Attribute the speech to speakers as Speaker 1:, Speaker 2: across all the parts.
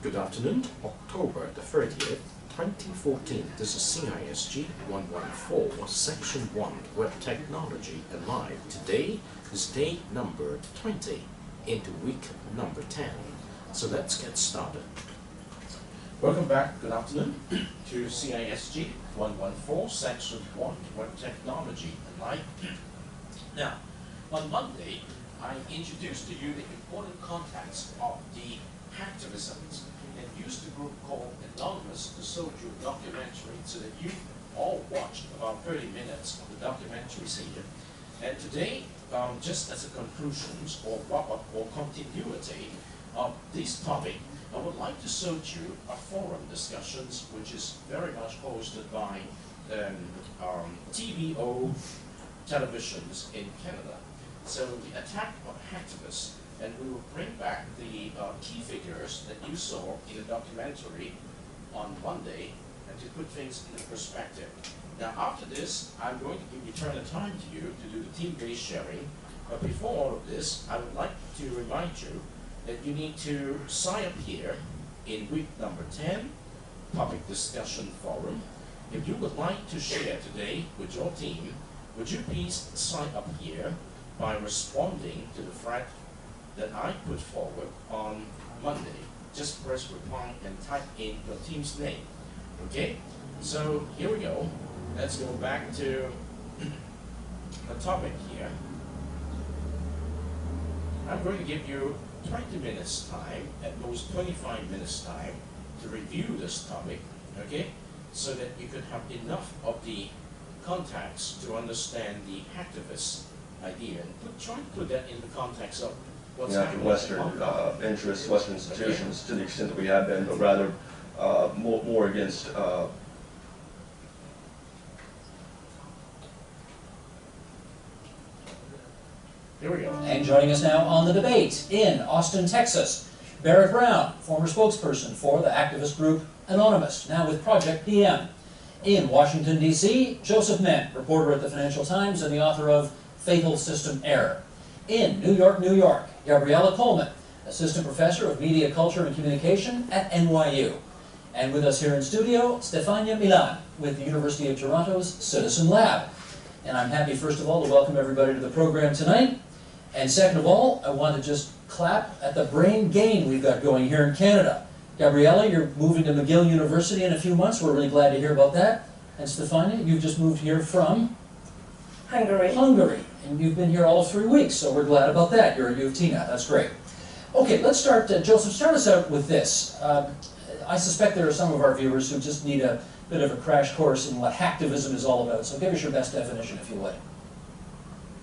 Speaker 1: Good afternoon, October the 30th, 2014. This is CISG114, Section 1, Web Technology and Live. Today is day number 20 into week number 10. So let's get started. Welcome back, good afternoon, to CISG114, Section 1, Web Technology and Live. Now, on Monday, I introduced to you the important context of the hacktivisms and used a group called Anonymous to show you a documentary so that you all watched about 30 minutes of the documentary here. And today, just as a conclusion or wrap-up or continuity of this topic, I would like to show you a forum discussions which is very much hosted by TVO televisions in Canada. So the attack of hacktivists, and we will bring back the key figures that you saw in the documentary on Monday, and to put things into perspective. Now after this, I'm going to return the time to you to do the team-based sharing, but before all of this, I would like to remind you that you need to sign up here in week number 10, Public Discussion Forum. If you would like to share today with your team, would you please sign up here by responding to the thread that I put forward on Monday. Just press reply and type in your team's name. Okay? So here we go. Let's go back to the topic here. I'm going to give you 20 minutes time, at most 25 minutes time, to review this topic, okay? So that you could have enough of the context to understand the hacktivist idea. And try to put that in the context of what's happening
Speaker 2: Western interests, Western institutions, to the extent that we have been, but rather more against
Speaker 1: Here we go.
Speaker 3: And joining us now on the debate in Austin, Texas, Barrett Brown, former spokesperson for the activist group Anonymous, now with Project PM. In Washington, D.C., Joseph Ment, reporter at the Financial Times and the author of Fatal System Error. In New York, New York, Gabriella Coleman, assistant professor of media culture and communication at NYU. And with us here in studio, Stefania Milan with the University of Toronto's Citizen Lab. And I'm happy, first of all, to welcome everybody to the program tonight. And second of all, I want to just clap at the brain gain we've got going here in Canada. Gabriella, you're moving to McGill University in a few months. We're really glad to hear about that. And Stefania, you've just moved here from
Speaker 4: Hungary.
Speaker 3: Hungary. And you've been here all of 3 weeks, so we're glad about that. You're at U of T now. That's great. Okay, let's start. Joseph, start us out with this. I suspect there are some of our viewers who just need a bit of a crash course in what hacktivism is all about. So give us your best definition, if you would.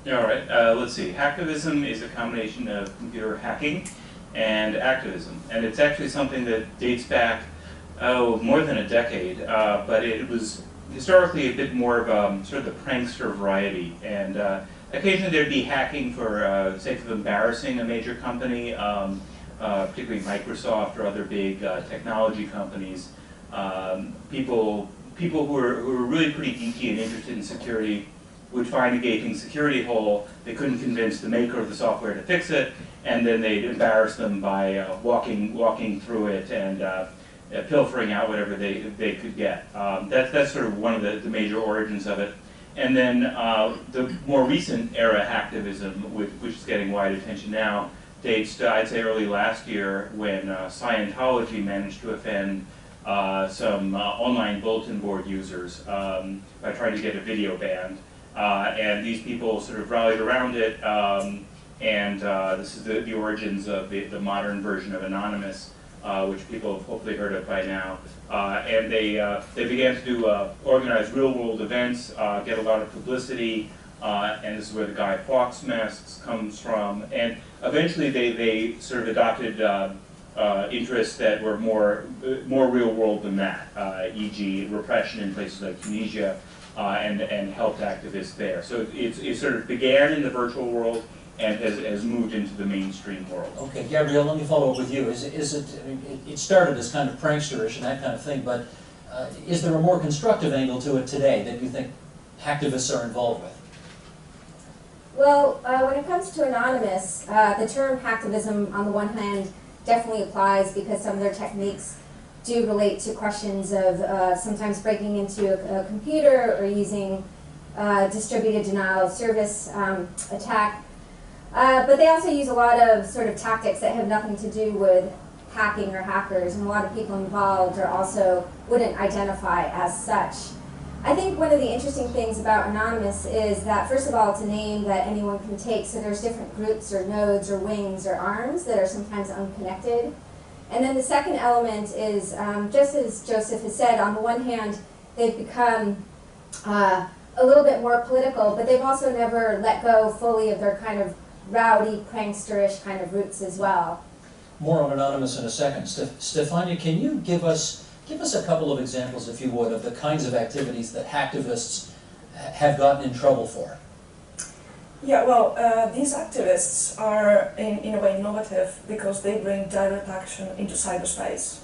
Speaker 5: All right, let's see. Hacktivism is a combination of computer hacking and activism. And it's actually something that dates back, more than a decade. But it was historically a bit more of sort of the prankster variety. And occasionally there'd be hacking for the sake of embarrassing a major company, particularly Microsoft or other big technology companies. People who were really pretty geeky and interested in security would find a gaping security hole. They couldn't convince the maker of the software to fix it, and then they'd embarrass them by walking through it and pilfering out whatever they could get. That's sort of one of the major origins of it. And then the more recent era hacktivism, which is getting wide attention now, dates to, I'd say, early last year when Scientology managed to offend some online bulletin board users by trying to get a video banned. And these people sort of rallied around it, and this is the origins of the modern version of Anonymous, which people have hopefully heard of by now. And they began to do organize real-world events, get a lot of publicity, and this is where the Guy Fawkes masks comes from. And eventually they sort of adopted interests that were more real-world than that, e.g. repression in places like Tunisia, and helped activists there. So it sort of began in the virtual world and has moved into the mainstream world.
Speaker 3: Okay, Gabrielle, let me follow up with you. It started as kind of pranksterish and that kind of thing, but is there a more constructive angle to it today that you think hacktivists are involved with?
Speaker 4: Well, when it comes to Anonymous, the term hacktivism, on the one hand, definitely applies because some of their techniques do relate to questions of sometimes breaking into a computer or using distributed denial of service attack. But they also use a lot of sort of tactics that have nothing to do with hacking or hackers, and a lot of people involved are also wouldn't identify as such. I think one of the interesting things about Anonymous is that, first of all, it's a name that anyone can take, so there's different groups or nodes or wings or arms that are sometimes unconnected. And then the second element is, just as Joseph has said, on the one hand, they've become a little bit more political, but they've also never let go fully of their kind of rowdy, prankster-ish kind of roots as well.
Speaker 3: More on Anonymous in a second. Stefania, can you give us a couple of examples, if you would, of the kinds of activities that hacktivists have gotten in trouble for?
Speaker 6: Yeah, well, these activists are in a way innovative because they bring direct action into cyberspace.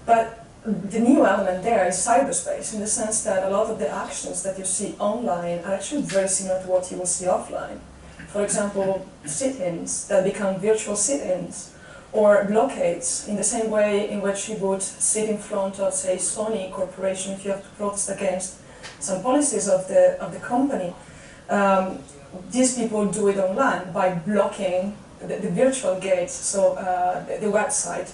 Speaker 6: But the new element there is cyberspace, in the sense that a lot of the actions that you see online are actually very similar to what you will see offline. For example, sit-ins that become virtual sit-ins, or blockades, in the same way in which you would sit in front of, say, Sony Corporation if you have to protest against some policies of the company. These people do it online by blocking the virtual gates, so the website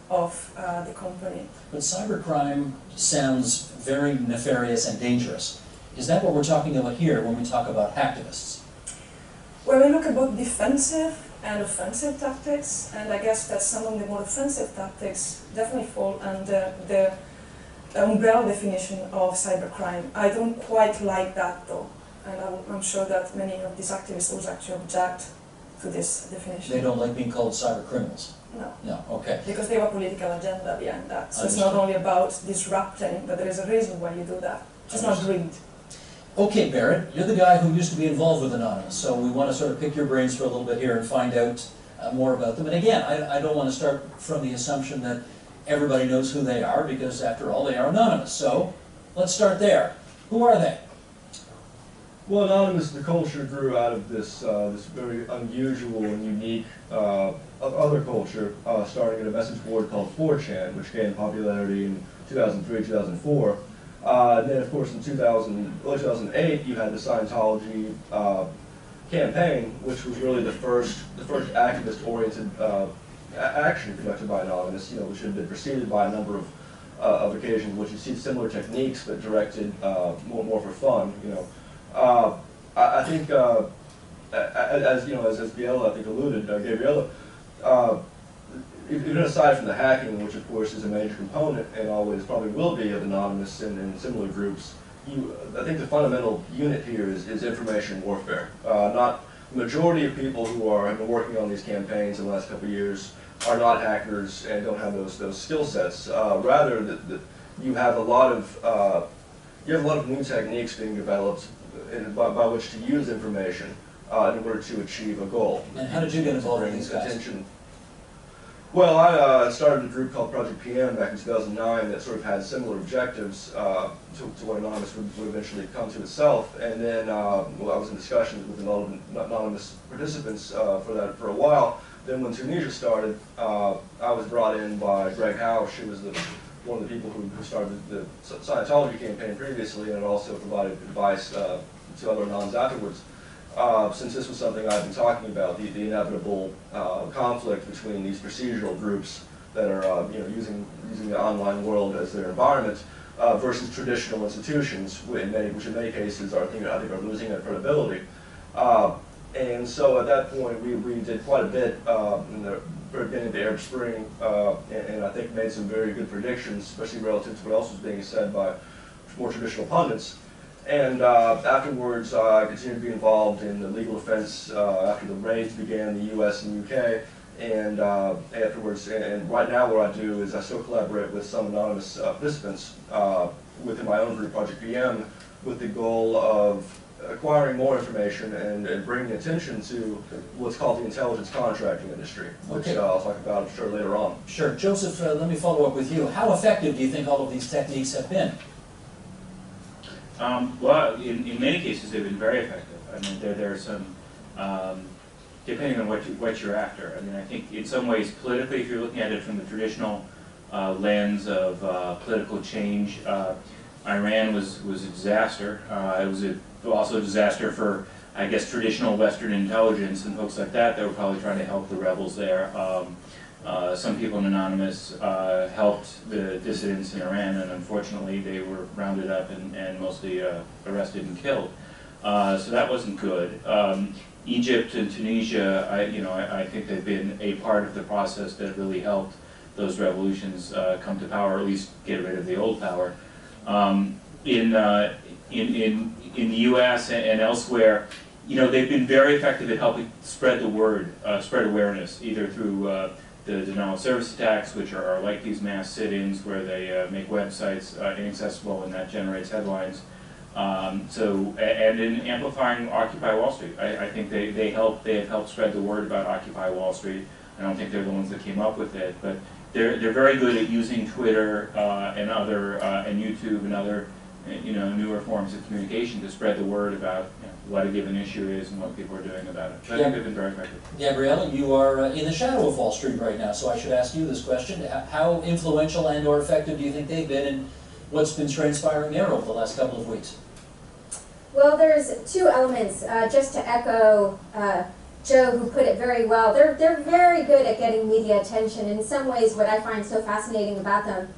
Speaker 6: of the company.
Speaker 3: But cybercrime sounds very nefarious and dangerous. Is that what we're talking about here when we talk about hacktivists?
Speaker 6: When we look at both defensive and offensive tactics, and I guess that some of the more offensive tactics definitely fall under the umbrella definition of cybercrime. I don't quite like that though, and I'm sure that many of these activists would actually object to this definition.
Speaker 3: They don't like being called cybercriminals?
Speaker 6: No.
Speaker 3: No, okay.
Speaker 6: Because they have a political agenda behind that. So it's not only about disrupting, but there is a reason why you do that. It's not greed.
Speaker 3: Okay, Barrett, you're the guy who used to be involved with Anonymous, so we want to sort of pick your brains for a little bit here and find out more about them. And again, I don't want to start from the assumption that everybody knows who they are, because after all, they are anonymous. So let's start there. Who are they?
Speaker 2: Well, Anonymous, the culture grew out of this this very unusual and unique other culture, starting in a message board called 4chan, which gained popularity in 2003, 2004. Then, of course, in early 2008, you had the Scientology campaign, which was really the first activist-oriented action conducted by Anonymous, which had been preceded by a number of occasions, which you see similar techniques, but directed more for fun. I think, as Biella, I think, alluded, Gabriella, even aside from the hacking, which of course is a major component and always probably will be of Anonymous and similar groups, I think the fundamental unit here is information warfare. Not the majority of people who have been working on these campaigns in the last couple of years are not hackers and don't have those skill sets. Rather, you have a lot of new techniques being developed by which to use information in order to achieve a goal.
Speaker 3: And how did you get involved in these guys?
Speaker 2: Well, I started a group called Project PM back in 2009 that sort of had similar objectives to what Anonymous would eventually come to itself. And then I was in discussions with Anonymous participants for a while. Then when Tunisia started, I was brought in by Greg Hausch, who was one of the people who started the Scientology campaign previously, and also provided advice to other Anons afterwards. Since this was something I've been talking about, the inevitable conflict between these procedural groups that are using the online world as their environment versus traditional institutions, which in many cases I think are losing their credibility. And so at that point we did quite a bit in the very beginning of the Arab Spring, and I think made some very good predictions, especially relative to what else was being said by more traditional pundits. And afterwards, I continued to be involved in the legal defense after the raids began in the U.S. and U.K. And afterwards, and right now what I do is I still collaborate with some Anonymous participants within my own group, Project PM, with the goal of acquiring more information and bringing attention to what's called the intelligence contracting industry, which I'll talk about, I'm sure, later on.
Speaker 3: Sure. Joseph, let me follow up with you. How effective do you think all of these techniques have been?
Speaker 5: Well, in many cases, they've been very effective. I mean, there are some depending on what you're after. I mean, I think in some ways, politically, if you're looking at it from the traditional lens of political change, Iran was a disaster. It was also a disaster for, I guess, traditional Western intelligence and folks like that were probably trying to help the rebels there. Some people in Anonymous helped the dissidents in Iran, and unfortunately they were rounded up and mostly arrested and killed. So that wasn't good. Egypt and Tunisia, I think they've been a part of the process that really helped those revolutions come to power, or at least get rid of the old power. In the U.S. and elsewhere, they've been very effective at helping spread the word, spread awareness, either through the denial of service attacks, which are like these mass sit-ins where they make websites inaccessible and that generates headlines. And in amplifying Occupy Wall Street, I think they have helped spread the word about Occupy Wall Street. I don't think they're the ones that came up with it, but they're very good at using Twitter and YouTube and other newer forms of communication to spread the word about what a given issue is and what people are doing about it. So I think they've been very effective.
Speaker 3: Gabriella, you are in the shadow of Wall Street right now, so I should ask you this question. How influential and or effective do you think they've been in what's been transpiring there over the last couple of weeks?
Speaker 4: Well, there's two elements. Just to echo Joe, who put it very well, they're very good at getting media attention. In some ways, what I find so fascinating about them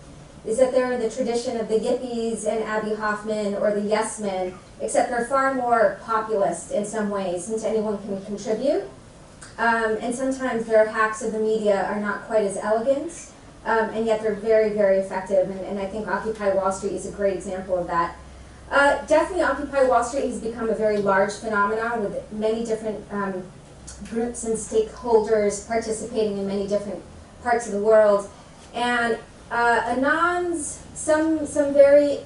Speaker 4: is that they're in the tradition of the Yippies and Abby Hoffman or the Yes Men, except they're far more populist in some ways, since anyone can contribute. And sometimes their hacks of the media are not quite as elegant, and yet they're very, very effective. And I think Occupy Wall Street is a great example of that. Definitely Occupy Wall Street has become a very large phenomenon with many different groups and stakeholders participating in many different parts of the world. And Anons, some very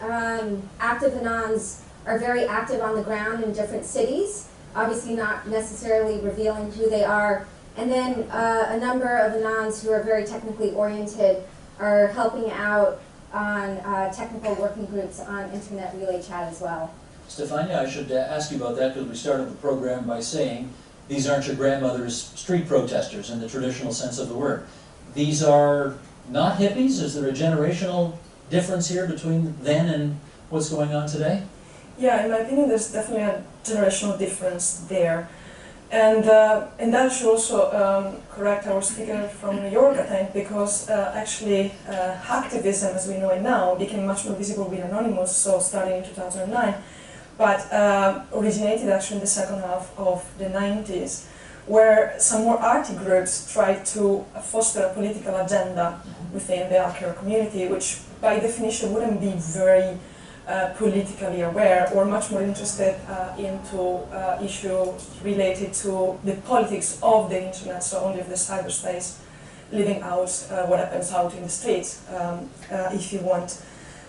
Speaker 4: active Anons are very active on the ground in different cities, obviously not necessarily revealing who they are. And then a number of Anons who are very technically oriented are helping out on technical working groups on Internet Relay Chat as well.
Speaker 3: Stefania, I should ask you about that because we started the program by saying these aren't your grandmother's street protesters in the traditional sense of the word. These are not hippies? Is there a generational difference here between then and what's going on today?
Speaker 6: Yeah, in my opinion, there's definitely a generational difference there. And that should also correct our speaker from New York, I think, because actually hacktivism, as we know it now, became much more visible with Anonymous, so starting in 2009, but originated actually in the second half of the 90s, where some more arty groups tried to foster a political agenda within the hacker community, which by definition wouldn't be very politically aware or much more interested into issues related to the politics of the internet, so only of the cyberspace, leaving out what happens out in the streets, if you want.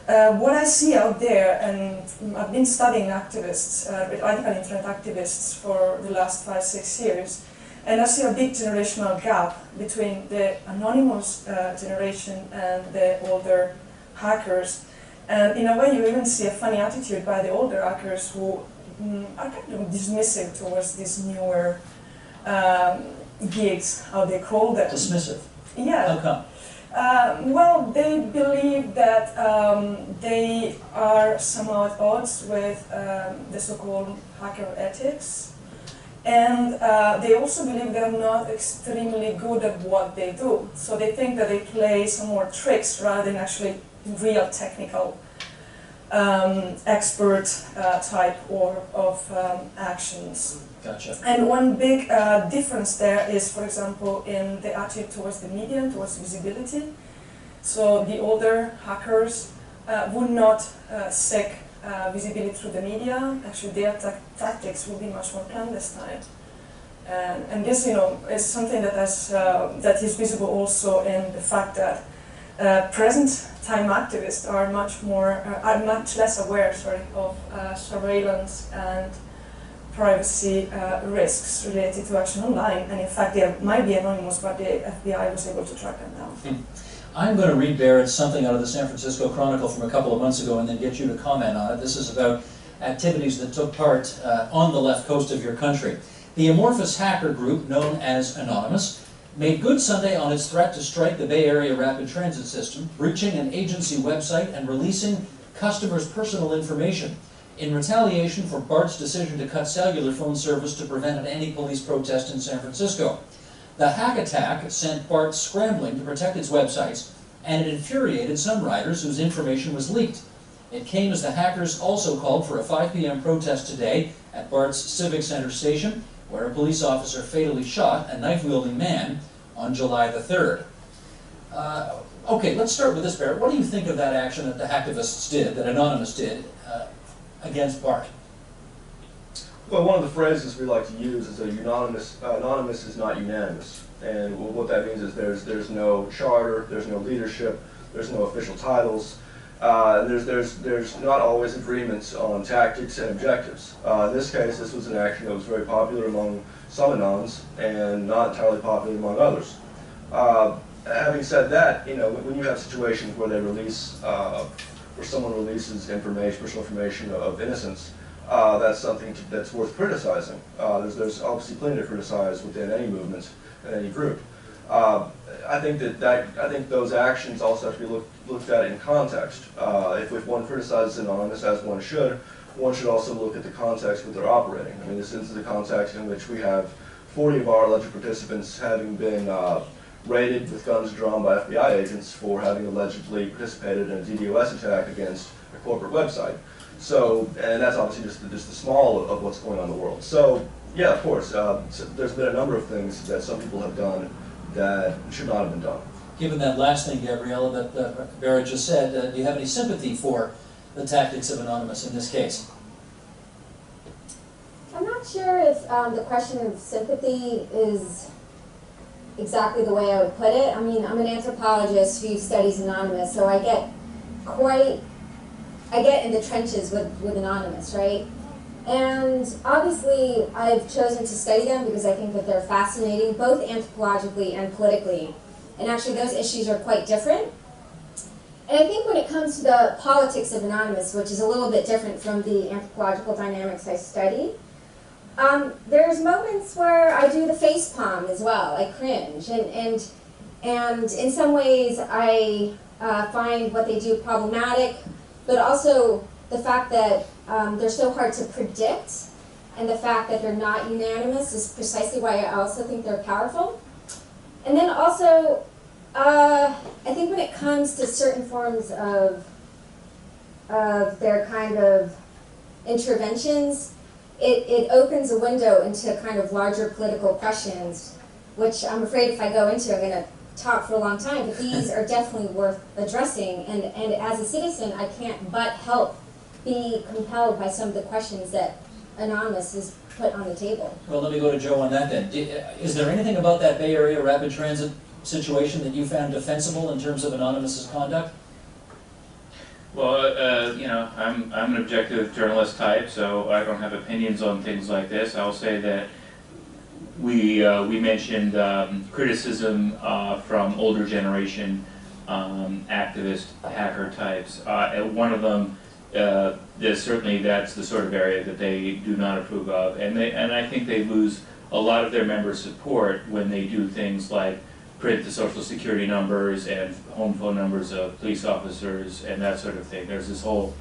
Speaker 6: What I see out there, and I've been studying activists, radical internet activists for the last 5-6 years, and I see a big generational gap between the anonymous generation and the older hackers. And in a way, you even see a funny attitude by the older hackers who are kind of dismissive towards these newer gigs, how they call them.
Speaker 3: Dismissive?
Speaker 6: Yeah.
Speaker 3: How come?
Speaker 6: Well, they believe that they are somehow at odds with the so-called hacker ethics. And they also believe they're not extremely good at what they do. So they think that they play some more tricks rather than actually real technical expert type of actions.
Speaker 3: Gotcha.
Speaker 6: And one big difference there is, for example, in the attitude towards the media, towards visibility. So the older hackers would not seek visibility through the media. Actually, their tactics will be much more clandestine. And this, is something that that is visible also in the fact that present-time activists are much less aware, of surveillance and privacy risks related to action online, and in fact they might be anonymous, but the FBI was able to track them down.
Speaker 3: I'm going to read, Barrett, something out of the San Francisco Chronicle from a couple of months ago and then get you to comment on it. This is about activities that took part on the left coast of your country. The amorphous hacker group, known as Anonymous, made good Sunday on its threat to strike the Bay Area rapid transit system, breaching an agency website and releasing customers' personal information in retaliation for BART's decision to cut cellular phone service to prevent an anti-police protest in San Francisco. The hack attack sent BART scrambling to protect its websites, and it infuriated some riders whose information was leaked. It came as the hackers also called for a 5 p.m. protest today at BART's Civic Center station, where a police officer fatally shot a knife-wielding man on July the 3rd. Okay, let's start with this, Barrett. What do you think of that action that the hacktivists did, that Anonymous did, against BART?
Speaker 2: Well, one of the phrases we like to use is that anonymous is not unanimous. And what that means is there's no charter, there's no leadership, there's no official titles. There's not always agreements on tactics and objectives. In this case, this was an action that was very popular among some Anons and not entirely popular among others. Having said that, when you have situations where they release, where someone releases information, personal information of innocence, that's something that's worth criticizing. There's obviously plenty to criticize within any movement and any group. I think those actions also have to be looked at in context. If one criticizes Anonymous, as one should also look at the context where they're operating. I mean, this is the context in which we have 40 of our alleged participants having been raided with guns drawn by FBI agents for having allegedly participated in a DDoS attack against a corporate website. So, and that's obviously just the small of what's going on in the world. So, yeah, of course, there's been a number of things that some people have done that should not have been done.
Speaker 3: Given that last thing, Gabriella, that Barrett just said, do you have any sympathy for the tactics of Anonymous in this case?
Speaker 4: I'm not sure if the question of sympathy is exactly the way I would put it. I mean, I'm an anthropologist who studies Anonymous, so I get in the trenches with Anonymous, right? And obviously, I've chosen to study them because I think that they're fascinating, both anthropologically and politically. And actually, those issues are quite different. And I think when it comes to the politics of Anonymous, which is a little bit different from the anthropological dynamics I study, there's moments where I do the face palm as well. I cringe, and in some ways, I find what they do problematic, but also the fact that they're so hard to predict, and the fact that they're not unanimous is precisely why I also think they're powerful. And then also, I think when it comes to certain forms of their kind of interventions, it opens a window into kind of larger political questions, which I'm afraid if I go into, I'm going to talk for a long time, but these are definitely worth addressing. And as a citizen, I can't but help be compelled by some of the questions that Anonymous has put on the table.
Speaker 3: Well, let me go to Joe on that then. Is there anything about that Bay Area rapid transit situation that you found defensible in terms of Anonymous's conduct?
Speaker 5: Well, I'm an objective journalist type, so I don't have opinions on things like this. I'll say that we mentioned criticism from older generation activist hacker types. One of them, certainly that's the sort of area that they do not approve of, and I think they lose a lot of their member support when they do things like print the social security numbers and home phone numbers of police officers and that sort of thing. There's this whole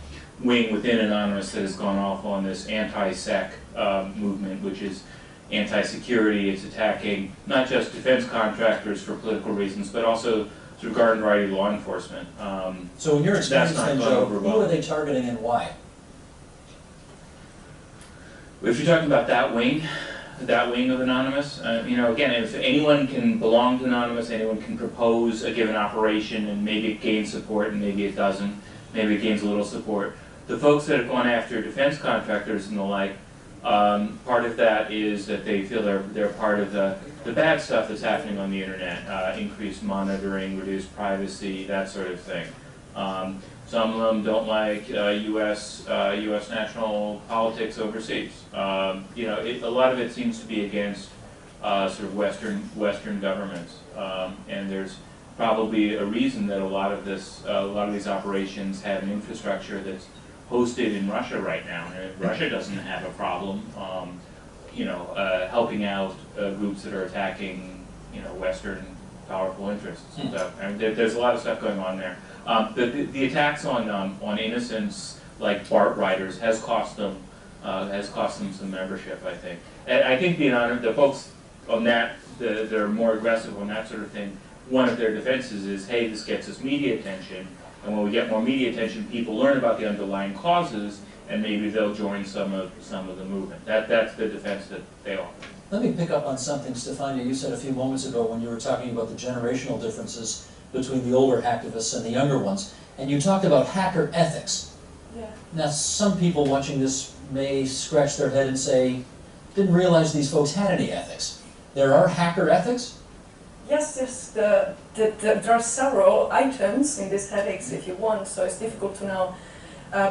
Speaker 5: wing within Anonymous that has gone off on this anti-sec movement, which is anti-security. It's attacking not just defense contractors for political reasons, but also through garden variety law enforcement.
Speaker 3: So in your experience then, Joe,
Speaker 5: over
Speaker 3: who are they targeting and why?
Speaker 5: If you're talking about that wing of Anonymous, again, if anyone can belong to Anonymous, anyone can propose a given operation, and maybe it gains support and maybe it doesn't, maybe it gains a little support. The folks that have gone after defense contractors and the like, part of that is that they feel they're part of the bad stuff that's happening on the internet, increased monitoring, reduced privacy, that sort of thing. Some of them don't like U.S. national politics overseas. A lot of it seems to be against sort of Western governments, and there's probably a reason that a lot of these operations have an infrastructure that's hosted in Russia right now. Russia doesn't have a problem, helping out groups that are attacking, Western powerful interests and stuff. I mean, there's a lot of stuff going on there. The attacks on innocents like BART writers has cost them some membership, I think. And I think the folks on that that are more aggressive on that sort of thing, one of their defenses is, hey, this gets us media attention, and when we get more media attention, people learn about the underlying causes, and maybe they'll join some of the movement. That's the defense that they offer.
Speaker 3: Let me pick up on something, Stefania, you said a few moments ago when you were talking about the generational differences between the older hacktivists and the younger ones, and you talked about hacker ethics.
Speaker 6: Yeah.
Speaker 3: Now, some people watching this may scratch their head and say, didn't realize these folks had any ethics. There are hacker ethics?
Speaker 6: Yes, there are several items in these ethics if you want, so it's difficult to now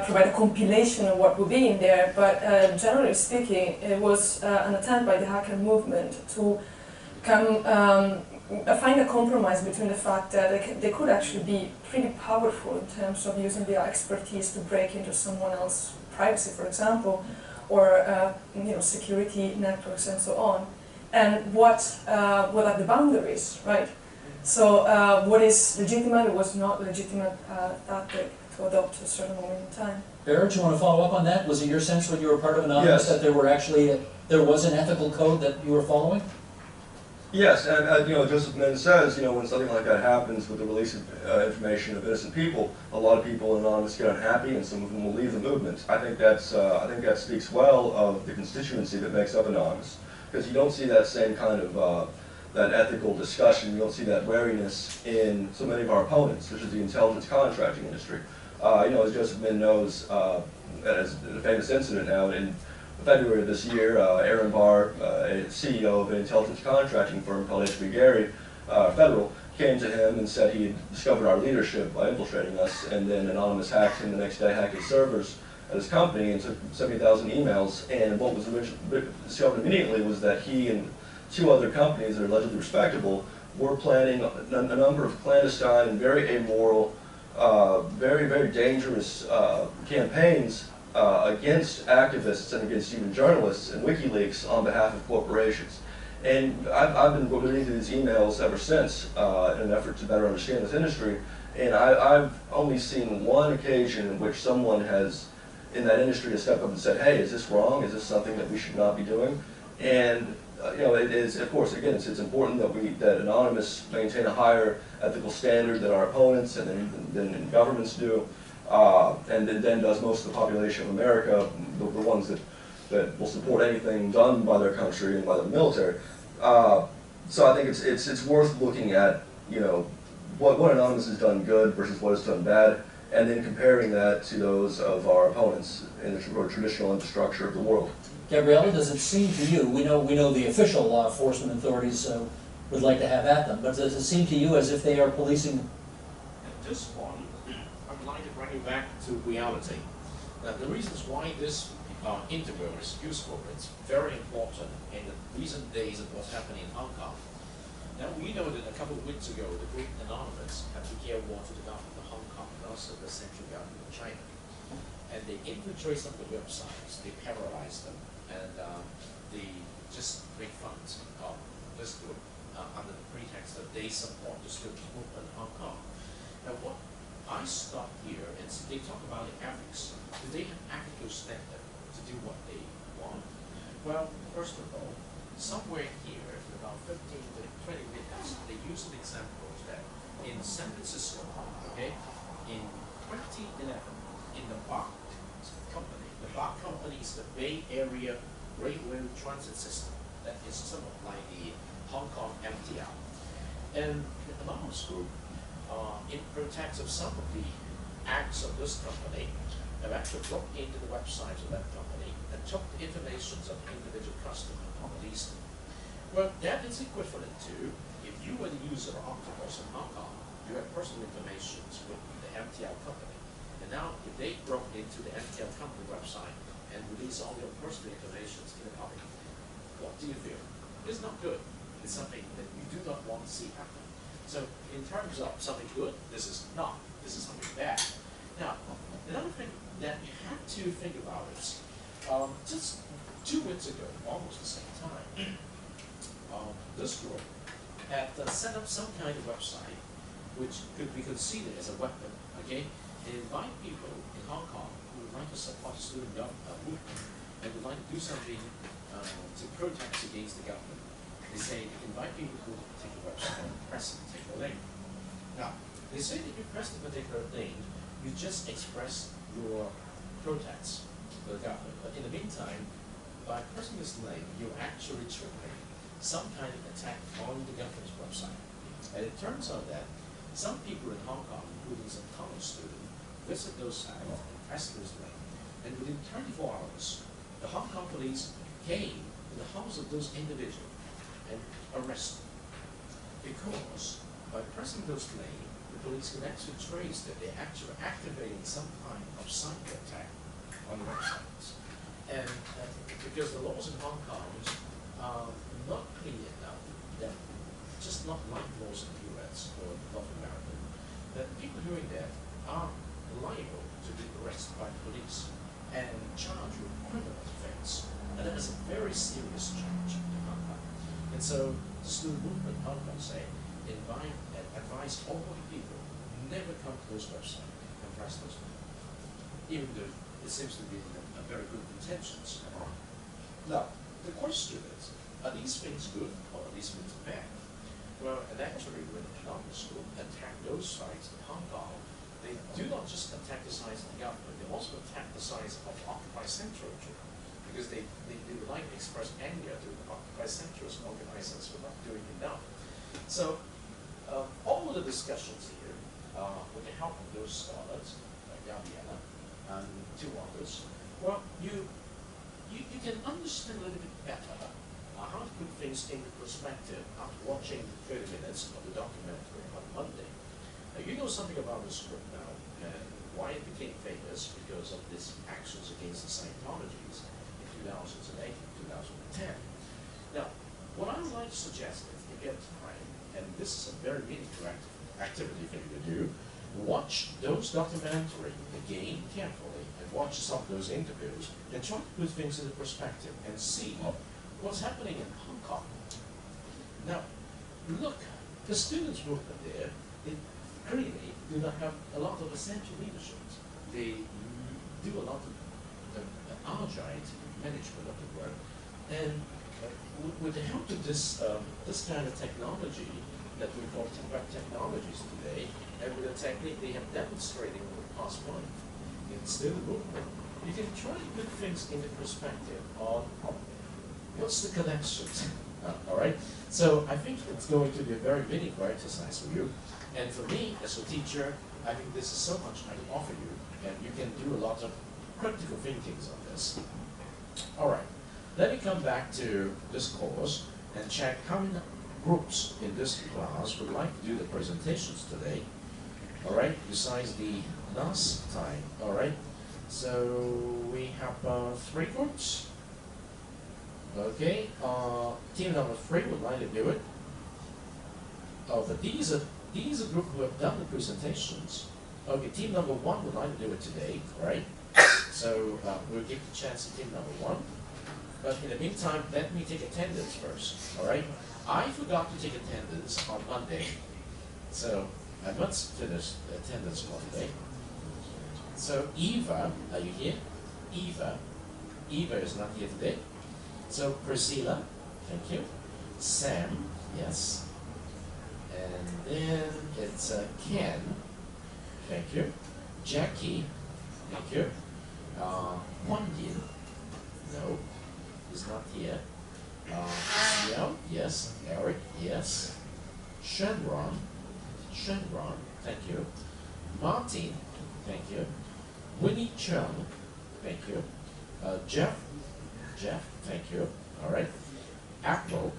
Speaker 6: provide a compilation of what will be in there, but generally speaking, it was an attempt by the hacker movement to find a compromise between the fact that they could actually be pretty powerful in terms of using their expertise to break into someone else's privacy, for example, or security networks and so on. And what are the boundaries, right? So what is legitimate, what was not legitimate tactic to adopt at a certain moment in time.
Speaker 3: Barrett, you want to follow up on that? Was it your sense when you were part of Anonymous that there was an ethical code that you were following?
Speaker 2: Yes, and Joseph Min says, when something like that happens with the release of information of innocent people, a lot of people in Anonymous get unhappy, and some of them will leave the movement. I think that speaks well of the constituency that makes up Anonymous, because you don't see that same kind of that ethical discussion. You don't see that wariness in so many of our opponents, such as the intelligence contracting industry. As Joseph Min knows, as a famous incident now in February of this year, Aaron Barr, a CEO of an intelligence contracting firm called HB Gary Federal, came to him and said he had discovered our leadership by infiltrating us, and then Anonymous hacked him the next day, hacked his servers at his company, and took 70,000 emails. And what was discovered immediately was that he and two other companies that are allegedly respectable were planning a number of clandestine and very amoral, very, very dangerous campaigns against activists and against even journalists and WikiLeaks on behalf of corporations. And I've been reading through these emails ever since in an effort to better understand this industry, and I've only seen one occasion in which someone has, in that industry, has stepped up and said, hey, is this wrong? Is this something that we should not be doing? And it is, of course, again, it's important that Anonymous maintain a higher ethical standard than our opponents and than governments do. And then does most of the population of America, the ones that will support anything done by their country and by the military. So I think it's worth looking at what Anonymous has done good versus what has done bad, and then comparing that to those of our opponents in the traditional infrastructure of the world.
Speaker 3: Gabriella, does it seem to you, we know the official law enforcement authorities would like to have at them, but does it seem to you as if they are policing?
Speaker 1: At this point, I would like to bring you back to reality. Now, the reasons why this interview is useful, it's very important in the recent days of what's happening in Hong Kong. Now, we know that a couple of weeks ago, the group Anonymous had declared war to the government of Hong Kong and also the central government of China. And they infiltrate some of the websites, they paralyze them, and they just make fun of this group under the pretext that they support the student movement in Hong Kong. Now, what I stop here is they talk about the ethics. Do they have ethical standard to do what they want? Well, first of all, somewhere here, in about 15 to 20 minutes, they use an example that in San Francisco, okay, in 2011, in the BART company is the Bay Area Railway Transit System. That is sort of like the Hong Kong MTL. And the Anonymous group, in pretext of some of the acts of this company, have actually looked into the websites of that company and took the information of individual customers and released them. Well, that is equivalent to if you were the user of Octopus in Hong Kong, you have personal information with the MTL company. And now, if they broke into the MTL company website and release all your personal information to the public, what do you feel? It's not good. It's something that you do not want to see happen. So, in terms of something good, this is not. This is something bad. Now, another thing that you have to think about is, just 2 weeks ago, almost the same this group had set up some kind of website which could be considered as a weapon, okay? They invite people in Hong Kong who would like to support the student movement and would like to do something to protest against the government. They say they invite people to go to a particular website and press a particular link. Now, they say that you press the particular link, you just express your protests to the government. But in the meantime, by pressing this link, you're actually triggering some kind of attack on the government's website. And it turns out that some people in Hong Kong, including some college students, visit those sites and press this link. And within 24 hours, the Hong Kong police came to the house of those individuals and arrested them. Because by pressing those links, the police can actually trace that they're actually activating some kind of cyber attack on websites. And because the laws in Hong Kong are not clear enough, that just not like laws in the US or North America, that people doing that are liable to be arrested by the police and charged with criminal offense. And that is a very serious charge in Hong Kong. And so the student movement in Hong Kong say, advise all the people never come to those websites and press those links, even though it seems to be a very good intentions. Now, the question is, are these things good or are these things bad? Well, and actually, when the economic school attack those sites in Hong Kong, they do not just attack the sites of the government, they also attack the sites of Occupy Central, because they would like to express anger to the Occupy Central's organizers for not doing enough. So, all of the discussions here, with the help of those scholars, like Gabriella and two others, well, you can understand a little bit better how to put things into perspective after watching 30 minutes of the documentary on Monday. You know something about this group now, and why it became famous because of these actions against the Scientologies in 2008 and 2010. Now, what I would like to suggest is, if you get time, and this is a very meaningful activity for you to do, watch those documentaries again carefully, and watch some of those interviews, and try to put things into perspective and see what's happening in Hong Kong. Now, look, the students' movement there, it clearly do not have a lot of essential leadership. They do a lot of agile management of the work, and with the help of this kind of technology that we call web technologies today, and with the technique they have demonstrated over the past month in student movement, you can try to put things into perspective on what's the connections. All right. So I think it's going to be a very meaningful exercise for you, and for me as a teacher, I think this is so much I can offer you, and you can do a lot of critical thinkings on this. All right. Let me come back to this course and check how many groups in this class would like to do the presentations today. All right, besides the last time. All right, so we have 3 groups. Okay, team number 3 would like to do it. Oh, but these are groups who have done the presentations. Okay, team number 1 would like to do it today. All right, so we'll give the chance to team number 1. But in the meantime, let me take attendance first, all right? I forgot to take attendance on Monday, so I must finish the attendance for today. So Eva, are you here? Eva is not here today. So Priscilla, thank you. Sam, yes. And then it's Ken, thank you. Jackie, thank you. Huan Yin, no. Is not here. Xiao, yes. Eric, yes. Shenron, thank you. Martin, thank you. Winnie Chung, thank you. Jeff, thank you. All right. Apple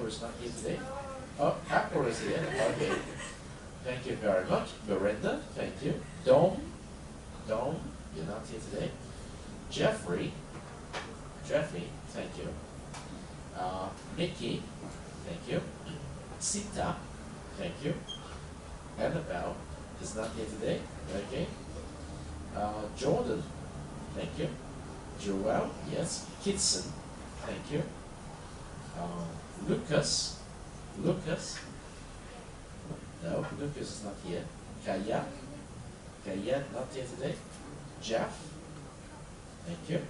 Speaker 1: is not here today. Oh, Apple is here. Okay. Thank you very much. Miranda, thank you. Dome, you're not here today. Jeffrey, thank you. Mickey, thank you. Sita, thank you. Annabelle is not here today. Okay. Jordan, thank you. Joel, yes. Kitson, thank you. Lucas. No, Lucas is not here. Kaya, not here today. Jeff, thank you.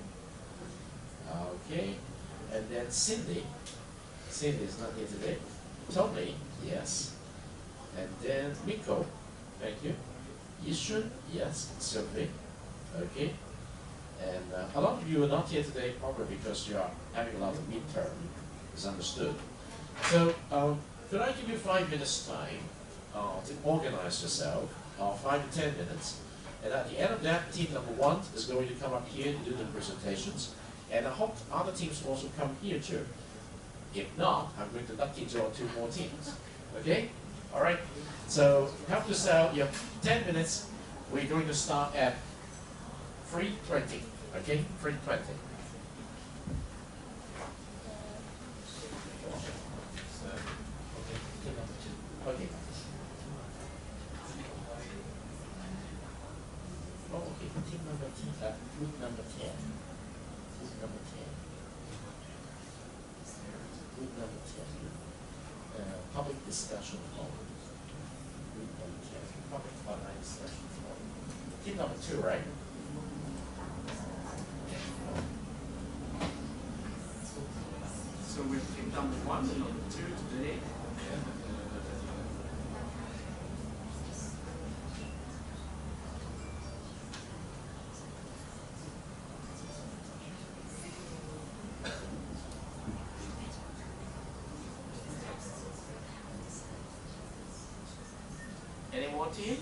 Speaker 1: Okay, and then Cindy is not here today. Tony, yes. And then Miko, thank you. Yishun, yes. Sylvie, okay. And a lot of you are not here today probably because you are having a lot of midterm, is understood. So, could I give you 5 minutes time to organize yourself, 5 to 10 minutes, and at the end of that, team number 1 is going to come up here to do the presentations, and I hope other teams also come here too. If not, I'm going to lucky draw 2 more teams, okay? All right, so help yourself, you have 10 minutes, we're going to start at 3:20, okay, 3:20. Okay. Oh, okay. Team number 10. Group number 10. Group number 10. Group number 10. Public discussion forum. Group number 10. Public online discussion forum. Team number 2, right? So we've team number 1 and number 2 today. Any more team?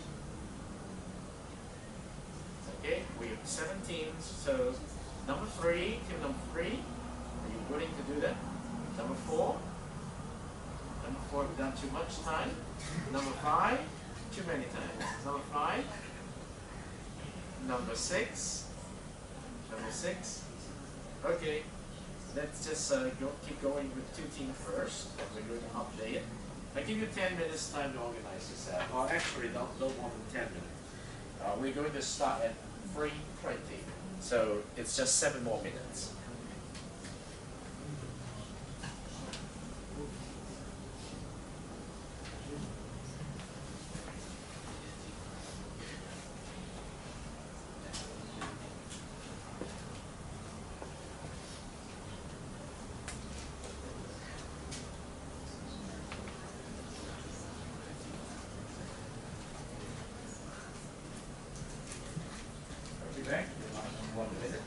Speaker 1: Okay, we have 7 teams. So number 3, team number 3, are you willing to do that? Number 4? Number 4, we've done too much time. Number 5, too many times. Number 5. Number 6. Number 6. Okay, let's just keep going with 2 teams first. We're going to update it. I give you 10 minutes time to organize yourself. Well, actually, no more than 10 minutes. We're going to start at 3:20, so it's just 7 more minutes. Back. 1 minute.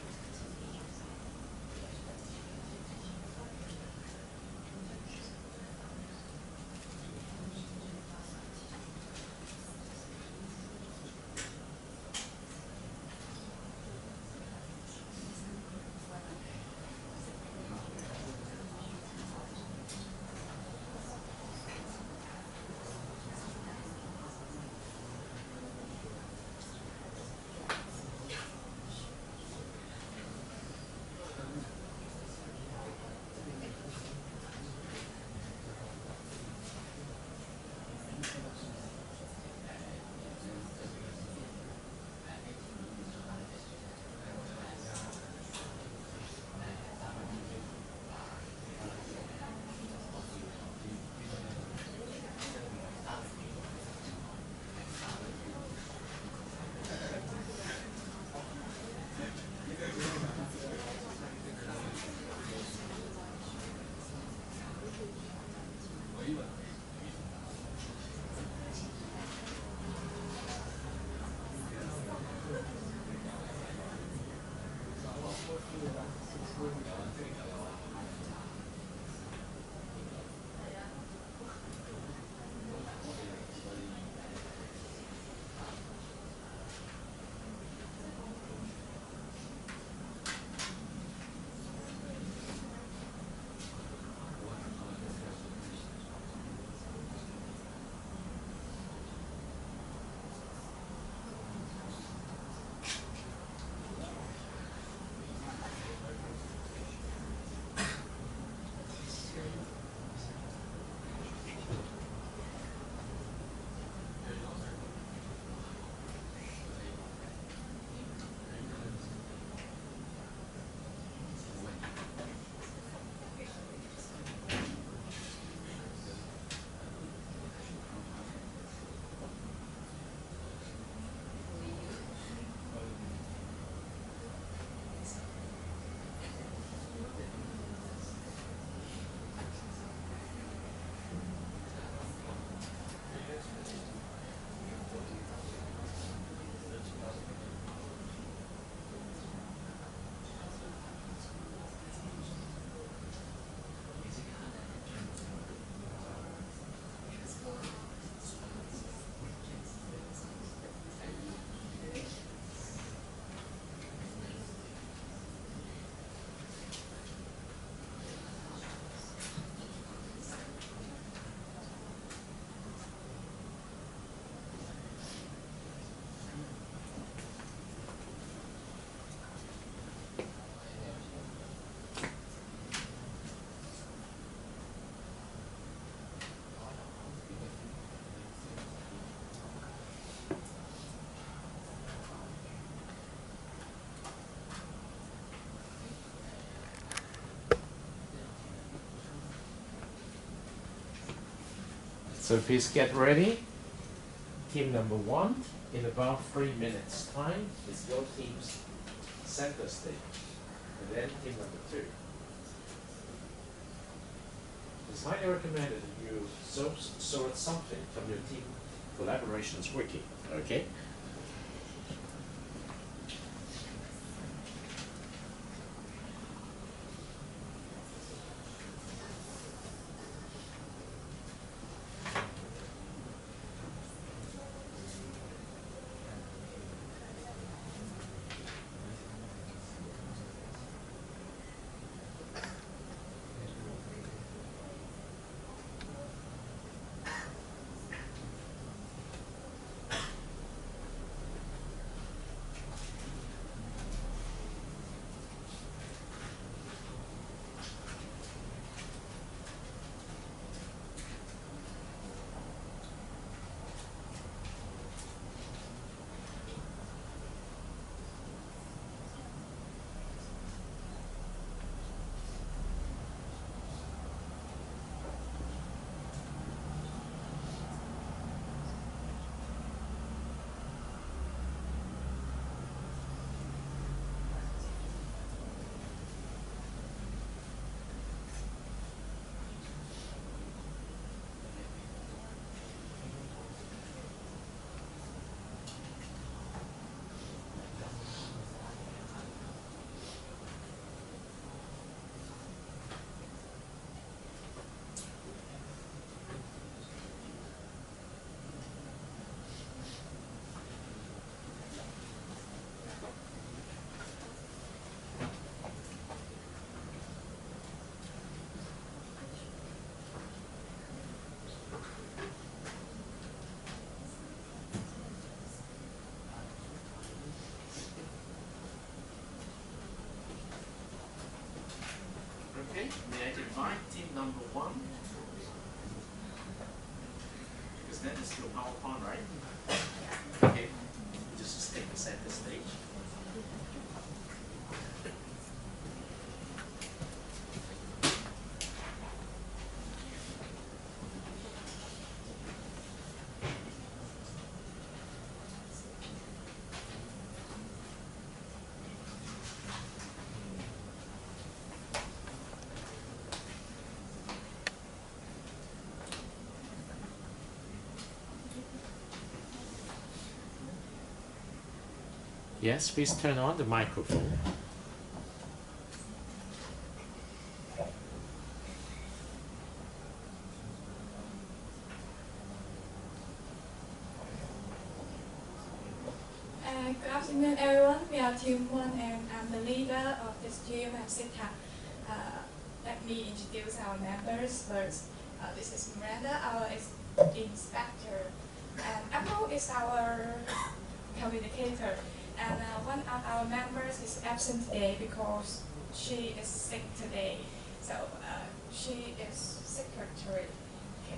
Speaker 1: So please get ready. Team number 1, in about 3 minutes time, is your team's center stage. And then team number 2. It's highly recommended that you sort something from your team collaborations wiki, okay? Okay, may I invite team number 1? Because that is your PowerPoint, right? Okay, just take the center stage. Yes, please turn on the microphone.
Speaker 7: Good afternoon, everyone. We are Team 1 and I'm the leader of this team at CISG. Let me introduce our members first. This is Miranda, our inspector, and Apple is our communicator. And one of our members is absent today because she is sick today. So she is secretary. Okay.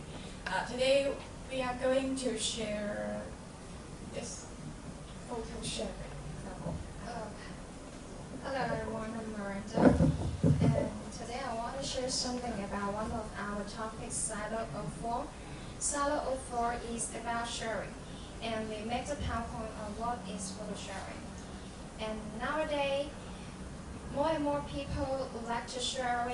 Speaker 7: Today we are going to share this photo sharing.
Speaker 8: Hello everyone, I'm Miranda, and today I want to share something about one of our topics, Silo 04. Silo 04 is about sharing, and we make the PowerPoint on what is photo sharing. And nowadays, more and more people would like to share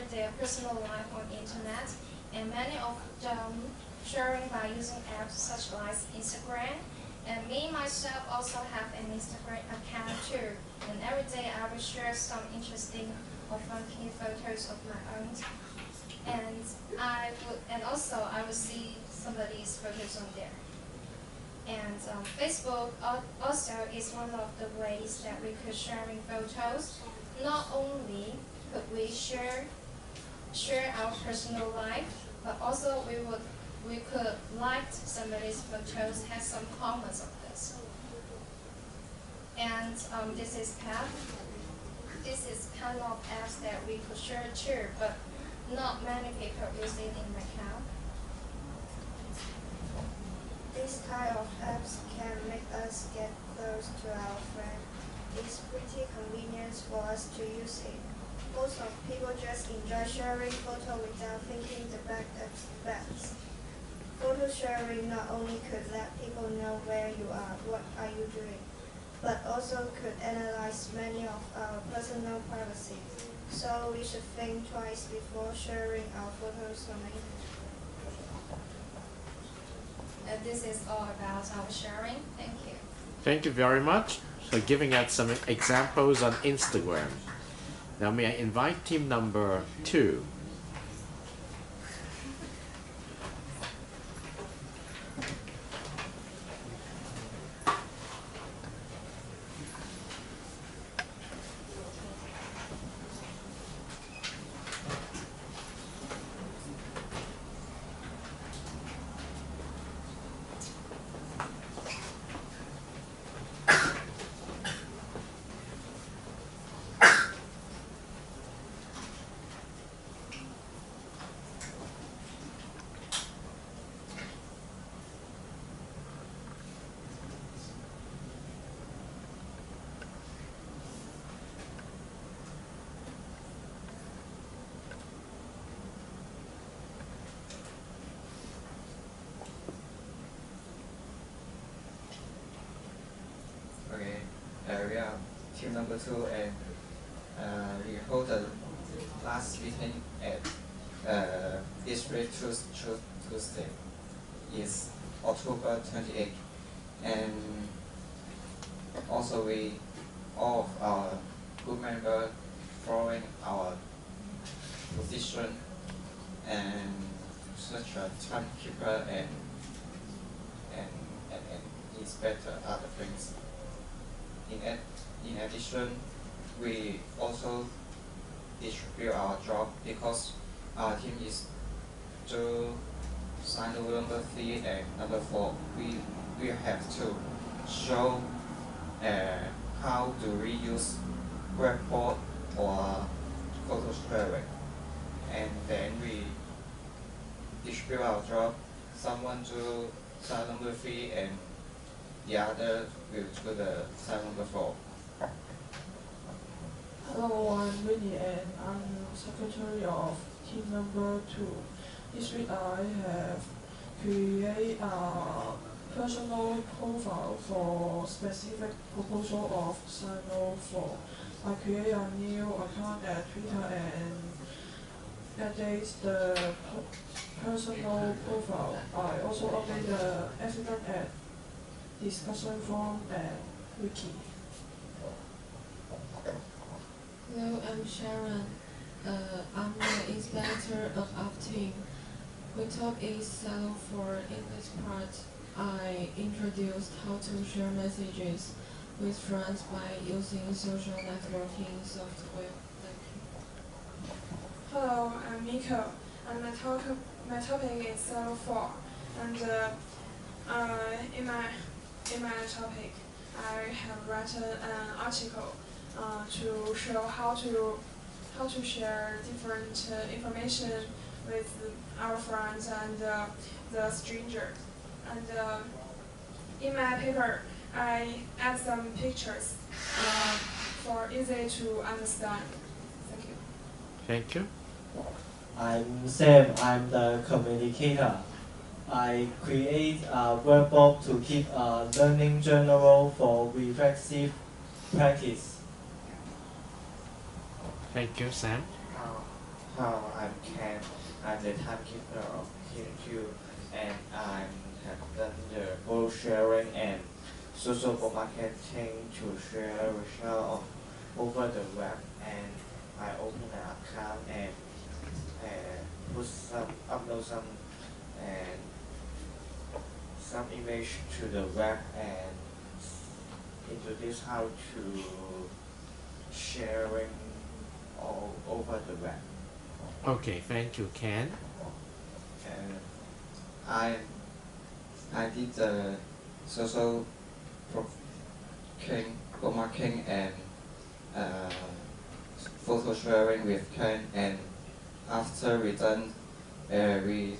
Speaker 8: their personal life on the internet, and many of them sharing by using apps such as Instagram. And me myself also have an Instagram account too. And every day I will share some interesting or funky photos of my own. And also I will see somebody's photos on there. And Facebook also is one of the ways that we could sharing photos. Not only could we share our personal life, but also we could like somebody's photos, have some comments on this. And this is Path. This is kind of apps that we could share too, but not many people use it in Macau.
Speaker 9: This kind of apps can make us get close to our friend. It's pretty convenient for us to use it. most of people just enjoy sharing photo without thinking the back effects. Photo sharing not only could let people know where you are, what are you doing, but also could analyze many of our personal privacy. So we should think twice before sharing our photos on the internet.
Speaker 8: And this is all about our sharing. Thank you.
Speaker 1: Thank you very much for giving us some examples on Instagram. Now may I invite team number 2.
Speaker 10: Okay, we are team number 2, and we hold the last meeting at this week Tuesday is October 28th, and also all of our group members following our position and such a timekeeper and inspector other things. In addition, we also distribute our job because our team is to sign rule number 3 and number 4. We have to show how do we use whiteboard or photo sharing, and then we distribute our job. Someone to sign number 3 and the other will do the sign number 4.
Speaker 11: Hello, I'm Winnie and I'm secretary of team number 2. This week I have created a personal profile for specific proposal of sign 4. I create a new account at Twitter and update the personal profile. I also update the evidence at discussion forum and wiki.
Speaker 12: Hello, I'm Sharon. I'm the inspector of our team. We talk is Salon for in this part. I introduced how to share messages with friends by using social networking software. Thank you.
Speaker 11: Hello, I'm Miko, and my topic is Salon 4. And in my topic, I have written an article to show how to share different information with our friends and the strangers. And in my paper, I add some pictures for easy to understand. Thank you.
Speaker 1: Thank you.
Speaker 13: I'm Sam. I'm the communicator. I create a workbook to keep a learning journal for reflexive practice.
Speaker 1: Thank you, Sam.
Speaker 10: I'm Ken. I'm the timekeeper of Q, and I have done the photo sharing and social marketing to share results over the web, and I open an account and upload some image to the web and introduce how to sharing all over the web.
Speaker 1: Okay, thank you, Ken.
Speaker 10: And I did the social marketing and photo sharing with Ken, and after we done, we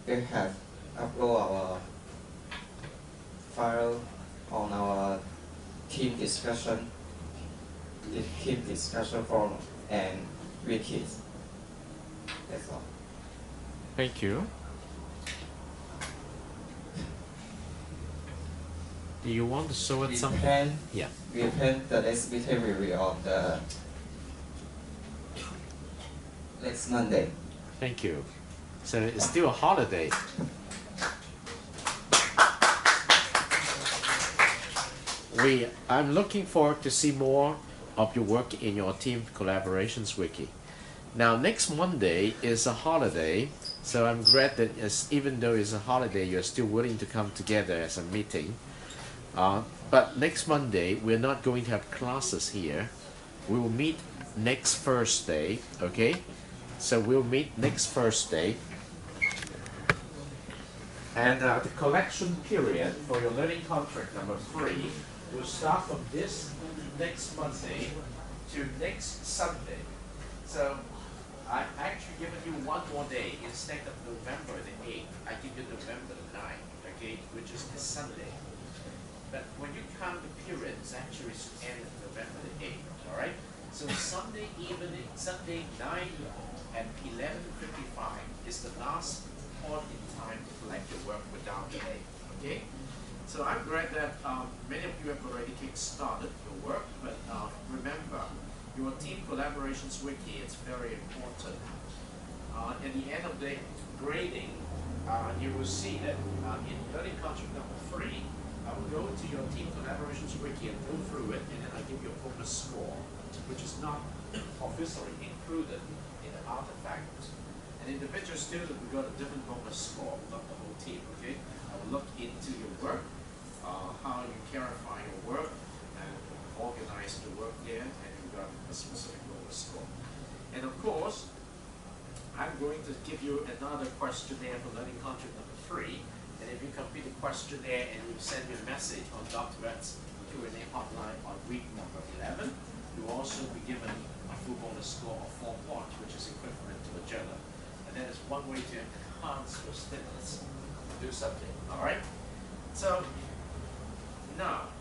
Speaker 10: have upload our file on our team discussion forum, and wikis. That's all.
Speaker 1: Thank you. Do you want to show us something? Yeah.
Speaker 10: We plan the next meeting review on the next Monday.
Speaker 1: Thank you. So it's still a holiday. I'm looking forward to see more of your work in your team collaborations wiki. Now next Monday is a holiday, so I'm glad that even though it's a holiday, you're still willing to come together as a meeting. But next Monday, we're not going to have classes here. We will meet next Thursday, okay? So we'll meet next Thursday. And the collection period for your learning contract number 3 will start from this next Monday to next Sunday. So I've actually given you one more day. Instead of November the 8th, I give you November the 9th, okay, which is this Sunday. But when you count the period, it's actually end of November the 8th, all right? So Sunday evening, Sunday 9 and 11:55 is the last point in time to collect your work without delay, okay? So I'm glad that many of you have already kick-started your work, but remember, your team collaborations wiki is very important. At the end of the grading, you will see that in learning contract number 3, I will go to your team collaborations wiki and go through it, and then I give you a bonus score, which is not officially included in the artifact. An individual student will got a different bonus score, not the whole team, okay? I will look into your work, how you clarify your work, and organize the work there, and you got a specific bonus score. And of course, I'm going to give you another questionnaire for learning contract number 3. And if you complete the questionnaire and you send me a message on Dr. Red's Q&A hotline on week number 11, you will also be given a full bonus score of 4 points, which is equivalent to a journal. And that is one way to enhance your stimulus to do something. All right? So now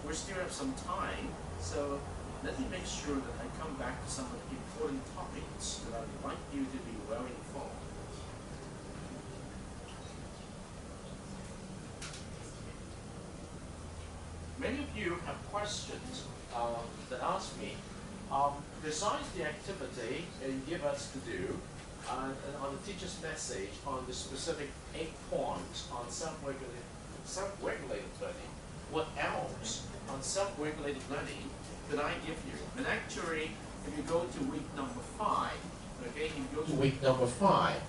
Speaker 1: we still have some time, so let me make sure that I come back to some of the important topics that I would like you to be well informed. Many of you have questions that ask me, besides the activity that you give us to do, and on the teacher's message on the specific 8 points on self-regulated learning, what else on self-regulated learning could I give you? And actually, if you go to week number 5, okay, if you go to week number 5,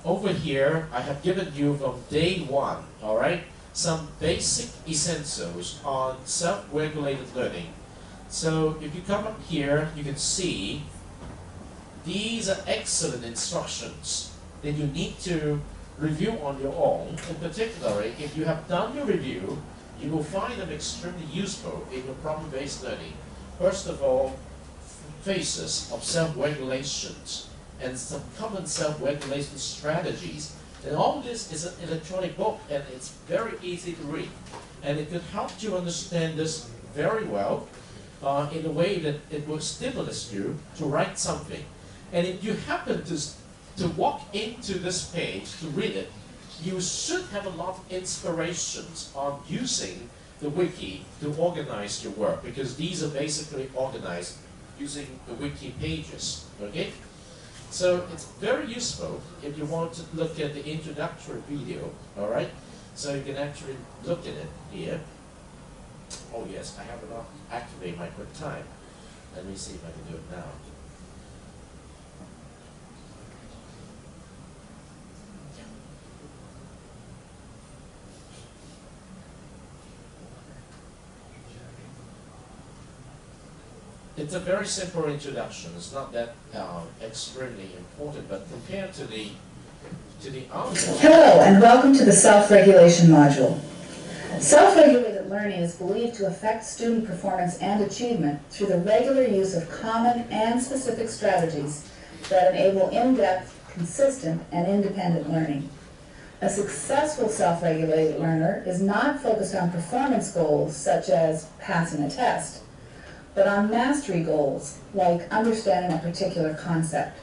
Speaker 1: over here, I have given you from day 1, all right, some basic essentials on self-regulated learning. So if you come up here, you can see these are excellent instructions that you need to review on your own. In particular, if you have done your review, you will find them extremely useful in your problem-based learning. First of all, phases of self-regulations and some common self-regulation strategies. And all this is an electronic book, and it's very easy to read. And it could help you understand this very well in a way that it will stimulate you to write something. And if you happen to walk into this page to read it, you should have a lot of inspirations on using the wiki to organize your work, because these are basically organized using the wiki pages, okay? So it's very useful if you want to look at the introductory video, all right? So you can actually look at it here. Oh yes, I have it on. Activate my quick time. Let me see if I can do it now. It's a very simple introduction. It's not that extremely important, but compared to the other.
Speaker 14: Hello, and welcome to the self-regulation module. Self-regulated learning is believed to affect student performance and achievement through the regular use of common and specific strategies that enable in-depth, consistent, and independent learning. A successful self-regulated learner is not focused on performance goals such as passing a test, but on mastery goals, like understanding a particular concept.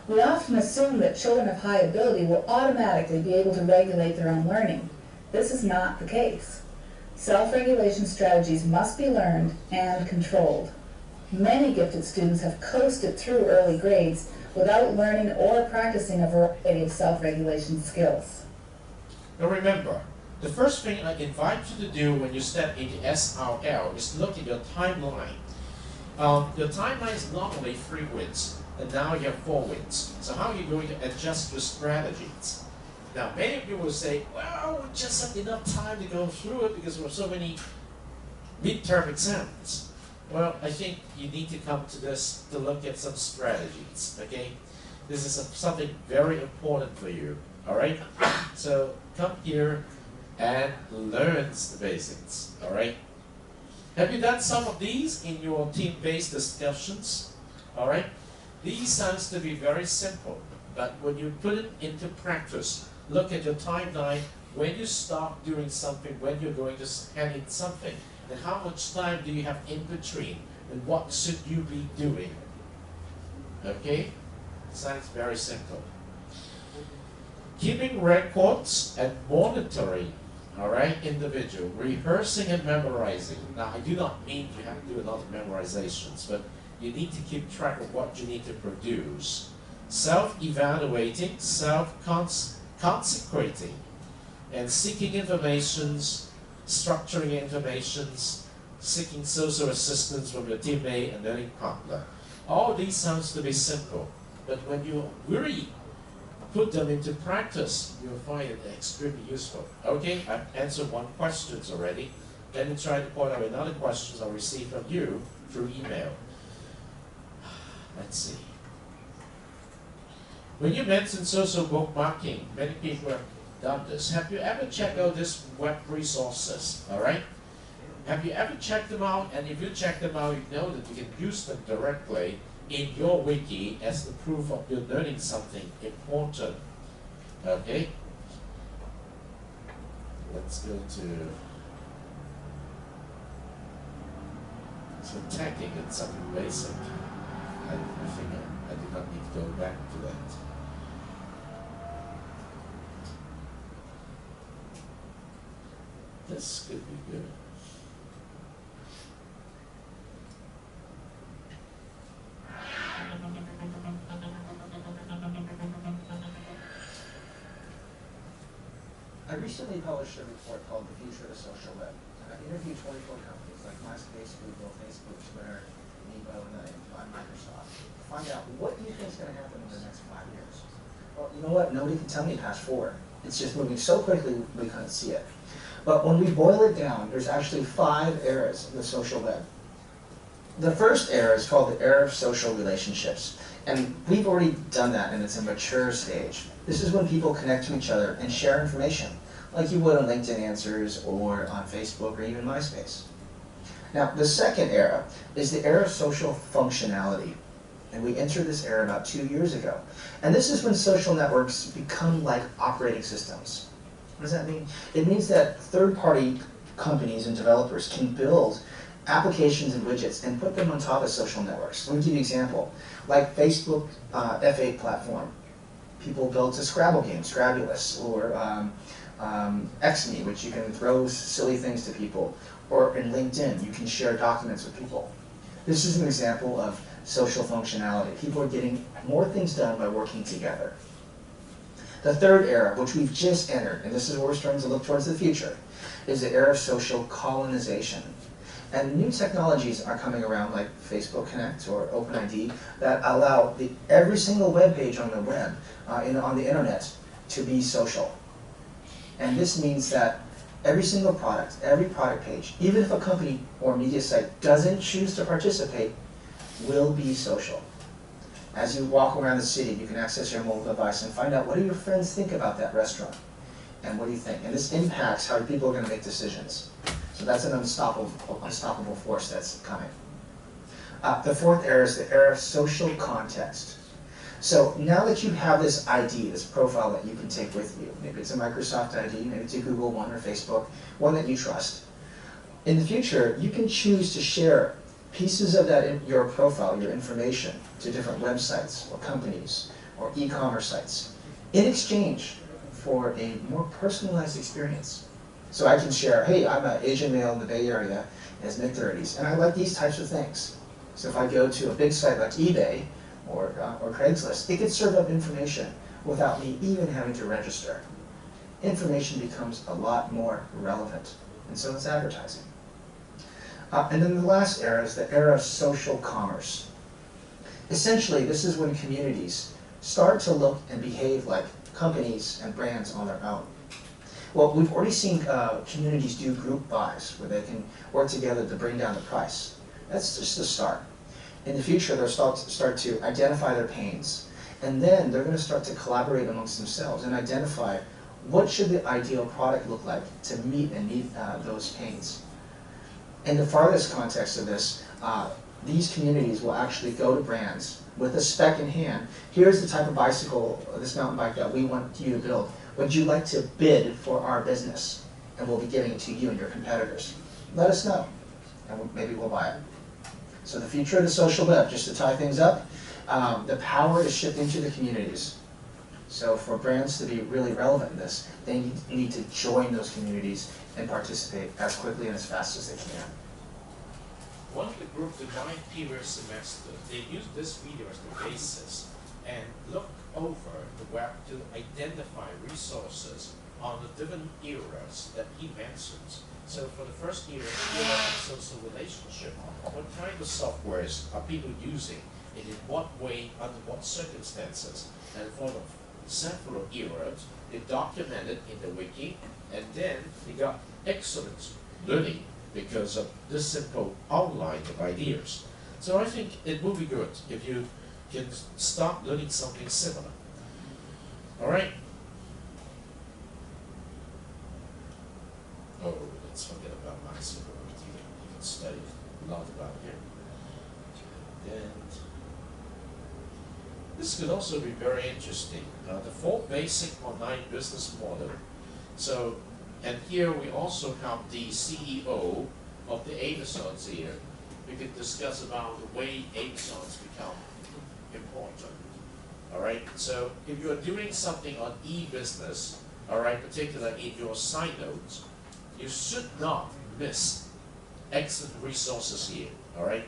Speaker 14: We often assume that children of high ability will automatically be able to regulate their own learning. This is not the case. Self-regulation strategies must be learned and controlled. Many gifted students have coasted through early grades without learning or practicing a variety of self-regulation skills.
Speaker 1: Now remember, the first thing I invite you to do when you step into SRL is look at your timeline. Your timeline is normally 3 weeks, and now you have 4 weeks. So how are you going to adjust your strategies? Now many of you will say, well, we just have enough time to go through it because there are so many midterm exams. Well, I think you need to come to this to look at some strategies, okay? This is something very important for you, all right? So come here and learn the basics, all right? Have you done some of these in your team-based discussions, all right? These sounds to be very simple, but when you put it into practice, look at your timeline, when you start doing something, when you're going to hand in something, and how much time do you have in between, and what should you be doing? Okay? Sounds very simple. Keeping records and monitoring, all right, individual, rehearsing and memorizing. Now, I do not mean you have to do a lot of memorizations, but you need to keep track of what you need to produce. Self-evaluating, self-consecrating, and seeking informations, structuring informations, seeking social assistance from your teammate and learning partner. All these sounds to be simple, but when you really put them into practice, you'll find it extremely useful. Okay, I've answered 1 question already. Let me try to point out another question I received from you through email. Let's see. When you mentioned social bookmarking, many people have done this. Have you ever checked out these web resources, all right? Have you ever checked them out? And if you check them out, you know that you can use them directly in your wiki as the proof of you learning something important, okay? Let's go to tagging and something basic. I think I did not need to go back to that. This could be good.
Speaker 15: I recently published a report called The Future of the Social Web. I interviewed 24 companies like MySpace, Google, Facebook, Twitter, Nebo, and Microsoft to find out what do you think is going to happen in the next 5 years. Well, you know what? Nobody can tell me past 4. It's just moving so quickly we couldn't see it. But when we boil it down, there's actually 5 eras of the social web. The first era is called the era of social relationships. And we've already done that, and it's a mature stage. This is when people connect to each other and share information, like you would on LinkedIn Answers or on Facebook or even MySpace. Now, the second era is the era of social functionality. And we entered this era about 2 years ago. And this is when social networks become like operating systems. What does that mean? It means that third-party companies and developers can build applications and widgets and put them on top of social networks. Let me give you an example. Like Facebook F8 platform. People built a Scrabble game, Scrabulous, or XMe, which you can throw silly things to people. Or in LinkedIn, you can share documents with people. This is an example of social functionality. People are getting more things done by working together. The third era, which we've just entered, and this is where we're starting to look towards the future, is the era of social colonization. And new technologies are coming around like Facebook Connect or OpenID that allow every single web page on the web, on the internet, to be social. And this means that every single product, every product page, even if a company or media site doesn't choose to participate, will be social. As you walk around the city, you can access your mobile device and find out what do your friends think about that restaurant, and what do you think. And this impacts how people are going to make decisions. So that's an unstoppable force that's coming. The fourth era is the era of social context. So now that you have this ID, this profile that you can take with you, maybe it's a Microsoft ID, maybe it's a Google one or Facebook, one that you trust. In the future, you can choose to share pieces of your profile, your information, to different websites or companies or e-commerce sites in exchange for a more personalized experience. So I can share, hey, I'm an Asian male in the Bay Area, as mid-30s, and I like these types of things. So if I go to a big site like eBay or Craigslist, it could serve up information without me even having to register. Information becomes a lot more relevant, and so is advertising. And then the last era is the era of social commerce. Essentially, this is when communities start to look and behave like companies and brands on their own. Well, we've already seen communities do group buys where they can work together to bring down the price. That's just the start. In the future, they'll start to identify their pains, and then they're going to start to collaborate amongst themselves and identify what should the ideal product look like to meet those pains. In the farthest context of this, these communities will actually go to brands with a spec in hand. Here's the type of bicycle, this mountain bike that we want you to build. Would you like to bid for our business? And we'll be giving it to you and your competitors. Let us know, and maybe we'll buy it. So the future of the social web, just to tie things up, the power is shifting to the communities. So for brands to be really relevant in this, they need to join those communities and participate as quickly and as fast as they can.
Speaker 1: One of the group, the 9th period semester, they used this video as the basis and look over the web to identify resources on the different eras that he mentions. So for the first era of social relationship, what kind of softwares are people using and in what way, under what circumstances? And for the several eras, they documented in the wiki, and then they got excellent learning because of this simple outline of ideas. So I think it will be good if you can start learning something similar. All right? Oh, let's forget about my supervisor. You can study a lot about him. And this could also be very interesting. The 4 basic online business model. So, and here we also have the CEO of the Amazons here. We could discuss about the way Amazons become important. All right. So, if you are doing something on e-business, all right, particularly in your side notes, you should not miss excellent resources here. All right.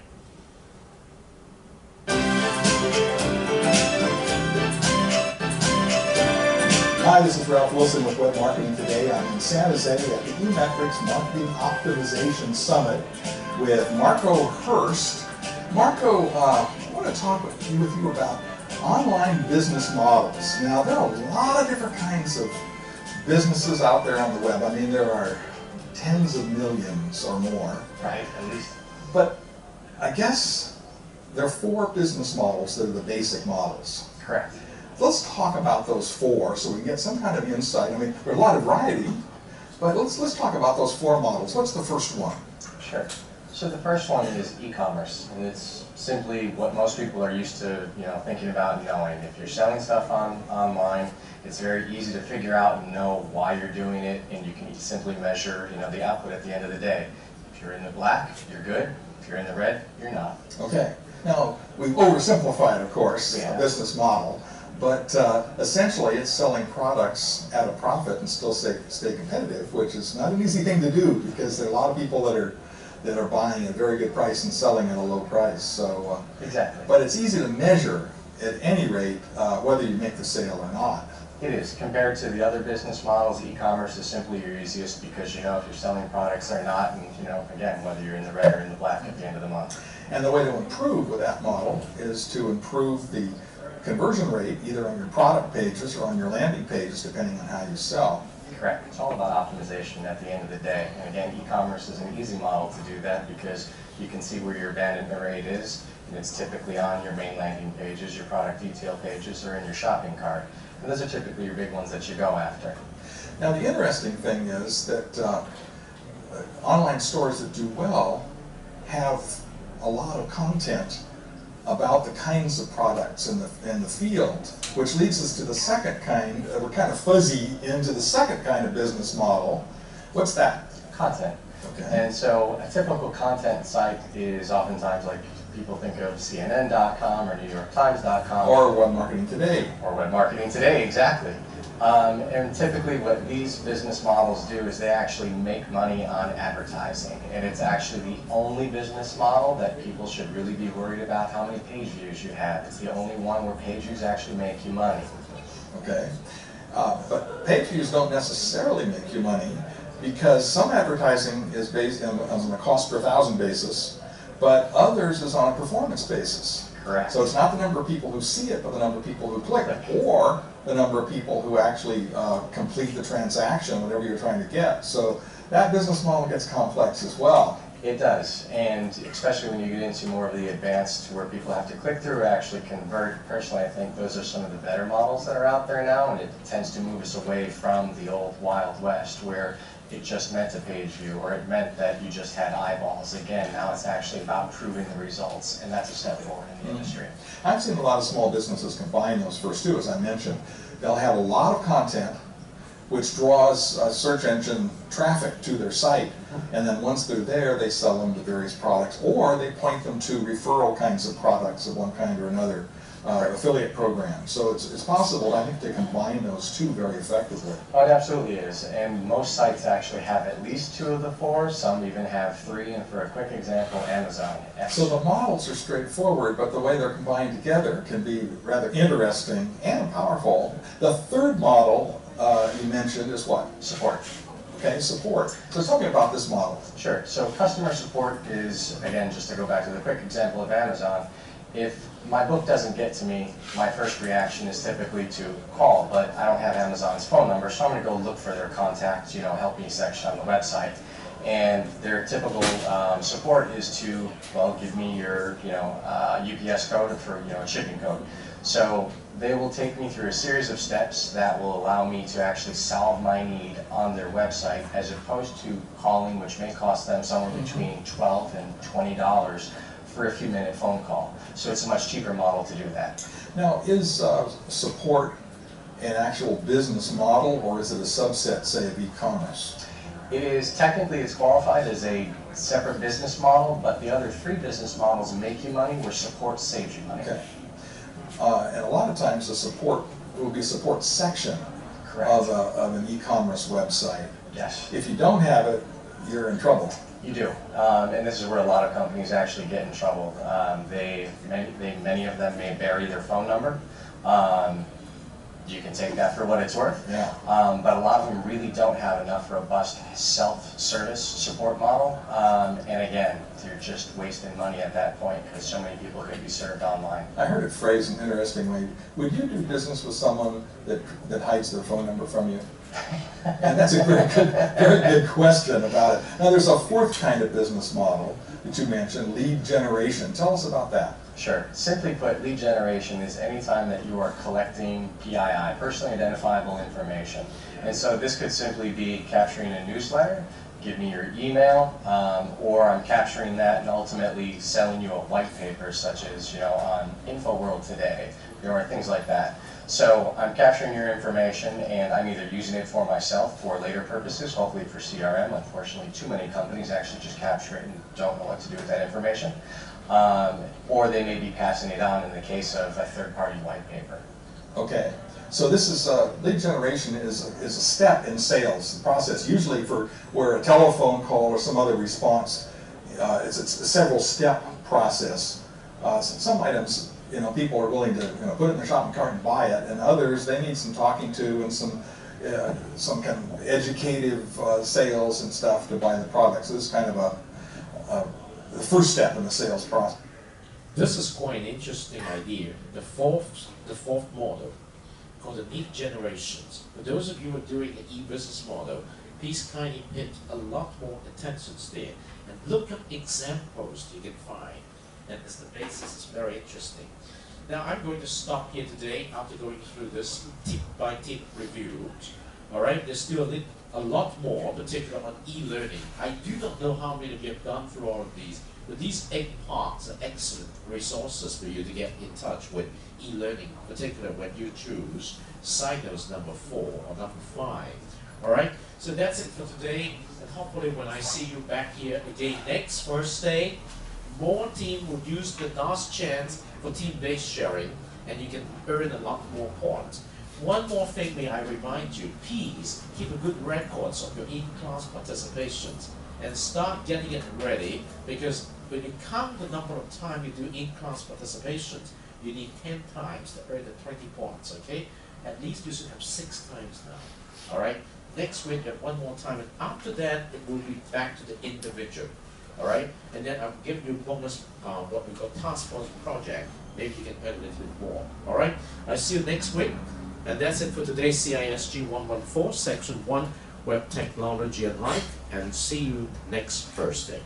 Speaker 16: Hi, this is Ralph Wilson with Web Marketing Today. I'm in San Jose at the eMetrics Marketing Optimization Summit with Marco Hurst. Marco, I want to talk with you about online business models. Now, there are a lot of different kinds of businesses out there on the web. I mean, there are tens of millions or more.
Speaker 17: Right, at least.
Speaker 16: But I guess there are 4 business models that are the basic models.
Speaker 17: Correct.
Speaker 16: Let's talk about those 4 so we can get some kind of insight. I mean, there's a lot of variety, but let's talk about those 4 models. What's the first one?
Speaker 17: Sure. So the first one is e-commerce, and it's simply what most people are used to, thinking about and knowing. If you're selling stuff online, it's very easy to figure out and know why you're doing it, and you can simply measure, the output at the end of the day. If you're in the black, you're good. If you're in the red, you're not.
Speaker 16: Okay. Now, we've oversimplified, of course, a business model. But essentially, it's selling products at a profit and still stay competitive, which is not an easy thing to do because there are a lot of people that are buying at a very good price and selling at a low price. So
Speaker 17: exactly.
Speaker 16: But it's easy to measure, at any rate, whether you make the sale or not.
Speaker 17: It is. Compared to the other business models, e-commerce is simply your easiest because if you're selling products or not, and again, whether you're in the red or in the black at the end of the month.
Speaker 16: And the way to improve with that model is to improve the conversion rate either on your product pages or on your landing pages, depending on how you sell.
Speaker 17: Correct. It's all about optimization at the end of the day. And again, e-commerce is an easy model to do that because you can see where your abandonment rate is, and it's typically on your main landing pages, your product detail pages, or in your shopping cart. And those are typically your big ones that you go after.
Speaker 16: Now, the interesting thing is that online stores that do well have a lot of content about the kinds of products in the field, which leads us to the second kind, we're kind of fuzzy into the second kind of business model. What's that?
Speaker 17: Content. Okay. And so a typical content site is oftentimes like people think of CNN.com or NewYorkTimes.com.
Speaker 16: Or Web Marketing Today.
Speaker 17: Or Web Marketing Today, exactly. And typically what these business models do is they actually make money on advertising. And it's actually the only business model that people should really be worried about how many page views you have. It's the only one where page views actually make you money.
Speaker 16: Okay. But page views don't necessarily make you money because some advertising is based on a cost per thousand basis, but others is on a performance basis.
Speaker 17: Correct.
Speaker 16: So it's not the number of people who see it, but the number of people who click it, or the number of people who actually complete the transaction, whatever you're trying to get. So that business model gets complex as well.
Speaker 17: It does, and especially when you get into more of the advanced where people have to click through or actually convert. Personally, I think those are some of the better models that are out there now, and it tends to move us away from the old Wild West where it just meant a page view or it meant that you just had eyeballs. Again, now it's actually about proving the results, and that's a step forward in the industry.
Speaker 16: I've seen a lot of small businesses combine those first two, as I mentioned. They'll have a lot of content which draws search engine traffic to their site, and then once they're there, they sell them the various products, or they point them to referral kinds of products of one kind or another, affiliate programs. So it's possible, I think, to combine those two very effectively.
Speaker 17: Oh, it absolutely is, and most sites actually have at least two of the four, some even have three, and for a quick example, Amazon.
Speaker 16: So the models are straightforward, but the way they're combined together can be rather interesting and powerful. The third model you mentioned is what?
Speaker 17: Support.
Speaker 16: Okay, support. So tell me about this model.
Speaker 17: Sure. So customer support is, again, just to go back to the quick example of Amazon, if my book doesn't get to me, my first reaction is typically to call, but I don't have Amazon's phone number, so I'm going to go look for their contact, help me section on the website. And their typical support is to, well, give me your, UPS code for, a shipping code. So they will take me through a series of steps that will allow me to actually solve my need on their website, as opposed to calling, which may cost them somewhere between $12 and $20 for a few minute phone call. So it's a much cheaper model to do that.
Speaker 16: Now, is support an actual business model, or is it a subset, say, of e-commerce?
Speaker 17: It is technically, it's qualified as a separate business model, but the other three business models make you money where support saves you money.
Speaker 16: Okay. And a lot of times the support will be a support section of an e-commerce website.
Speaker 17: Yes.
Speaker 16: If you don't have it, you're in trouble.
Speaker 17: You do, and this is where a lot of companies actually get in trouble. Many of them may bury their phone number. You can take that for what it's worth.
Speaker 16: Yeah.
Speaker 17: But a lot of them really don't have enough robust self-service support model. And again, you're just wasting money at that point because so many people could be served online.
Speaker 16: I heard it phrased in an interesting way. Would you do business with someone that hides their phone number from you? And that's a very good question about it. Now, there's a fourth kind of business model that you mentioned, lead generation. Tell us about that.
Speaker 17: Sure. Simply put, lead generation is any time that you are collecting PII, personally identifiable information. And so this could simply be capturing a newsletter, give me your email, or I'm capturing that and ultimately selling you a white paper, such as on InfoWorld today, or things like that. So I'm capturing your information and I'm either using it for myself for later purposes, hopefully for CRM. Unfortunately, too many companies actually just capture it and don't know what to do with that information. Or they may be passing it on in the case of a third-party white paper.
Speaker 16: Okay. So this is lead generation is a step in sales process, usually for where a telephone call or some other response. It's a several-step process. Some items, people are willing to put it in their shopping cart and buy it, and others they need some talking to and some kind of educative sales and stuff to buy the product. So this is kind of the first step in the sales process.
Speaker 1: This is quite an interesting idea. The fourth model, called the lead generations. For those of you who are doing an e-business model, please kindly pay a lot more attention there and look up examples you can find. And as the basis is very interesting. Now I'm going to stop here today after going through this tip-by-tip review. All right, there's still a lot more, particularly on e-learning. I do not know how many of you have gone through all of these, but these 8 parts are excellent resources for you to get in touch with e-learning, particularly when you choose CISG number 4 or number 5. All right, So that's it for today, and hopefully when I see you back here again next Thursday, more team will use the last chance for team-based sharing, and you can earn a lot more points. One more thing may I remind you, please keep a good records of your in-class participations and start getting it ready, because when you count the number of times you do in-class participations, you need 10 times to earn the 20 points, okay? At least you should have 6 times now, all right? Next week, you have one more time, and after that, it will be back to the individual, all right? And then I'll give you bonus, what we call task force project. Maybe you can earn a little bit more, all right? I'll see you next week. And that's it for today's CISG114, Section 1, Web Technology and Life, and see you next Thursday.